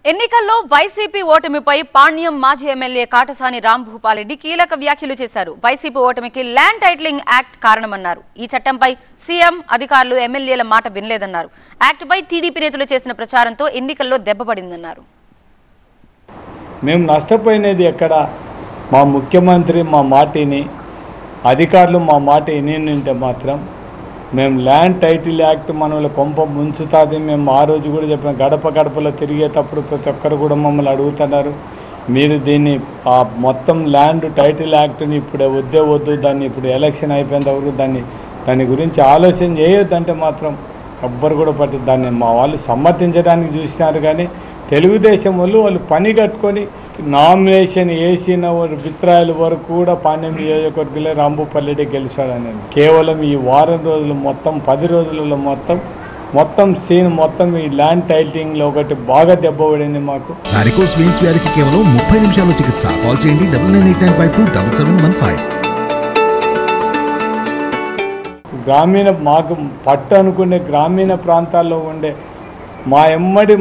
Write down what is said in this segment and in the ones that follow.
ఎన్నికల్లో వైసీపీ ఓటమిపై పాణ్యం మాజీ ఎమ్మెల్యే కాటసాని రాంభూపాల్రెడ్డి కీలక వ్యాఖ్యలు చేశారు. వైసీపీ ఓటమికి ల్యాండ్ టైటిలింగ్ యాక్ట్ కారణమన్నారు. ఈ చట్టంపై సీఎం అధికారులు ఎమ్మెల్యేల మాట వినలేదన్నారు. యాక్ట్ పై టీడీపీ నేతలు చేసిన ప్రచారంతో ఎన్నికల్లో దెబ్బపడిందన్నారు. మేము నష్టపోయినది ఎక్కడ? మా ముఖ్యమంత్రి మా మాటిని, అధికారులు మా మాట వినింటే మాత్రం మేము ల్యాండ్ టైటిల్ యాక్ట్ మనల్ని కొంప ముంచుతుంది. మేము ఆ రోజు కూడా చెప్పిన గడప గడపలో తిరిగేటప్పుడు ప్రతి ఒక్కరు కూడా మమ్మల్ని అడుగుతున్నారు, మీరు దీన్ని మొత్తం ల్యాండ్ టైటిల్ యాక్ట్ని ఇప్పుడు వద్దు, దాన్ని ఇప్పుడు ఎలక్షన్ అయిపోయిన వరకు దాని గురించి ఆలోచన చేయొద్దంటే మాత్రం ఎవ్వరు కూడా దాన్ని మా వాళ్ళు సమ్మతించడానికి చూసినారు. కానీ తెలుగుదేశం వాళ్ళు పని కట్టుకొని నామినేషన్ వేసిన అభిప్రాయాల వరకు కూడా పాణ్యం నియోజకవర్గంలో రాంభూపాల్రెడ్డి గెలిచాడని కేవలం ఈ వారం రోజులు మొత్తం 10 రోజులలో మొత్తం సీన్ మొత్తం ఈ ల్యాండ్ టైటిలింగ్లో ఒకటి బాగా దెబ్బపడింది మాకు. వారికోస్ వెయిన్స్ వ్యాధికి కేవలం 30 నిమిషాల్లో చికిత్స. కాల్ చేయండి 9989527715. గ్రామీణ మాకు పట్టు అనుకునే గ్రామీణ ప్రాంతాల్లో ఉండే మా ఎమ్మడి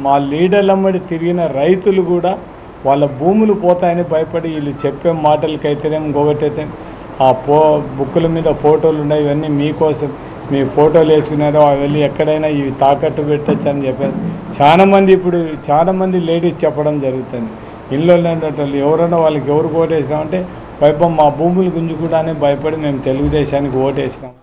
మా లీడర్లమ్మడి తిరిగిన రైతులు కూడా వాళ్ళ భూములు పోతాయని భయపడి వీళ్ళు చెప్పే మాటలకైతేనే ఇంకొకటైతే బుక్కుల మీద ఫోటోలు ఉన్నాయి, ఇవన్నీ మీకోసం మీ ఫోటోలు వేసుకున్నారో వెళ్ళి ఎక్కడైనా ఇవి తాకట్టు పెట్టచ్చు అని చెప్పారు. చాలామంది లేడీస్ చెప్పడం జరుగుతుంది. ఇళ్ళలో ఉండేటోళ్ళు ఎవరైనా వాళ్ళకి ఎవరు ఓటేసినామంటే భయపడి మా భూములు గుంజుకుండానే భయపడి మేము తెలుగుదేశానికి ఓటేసినాం.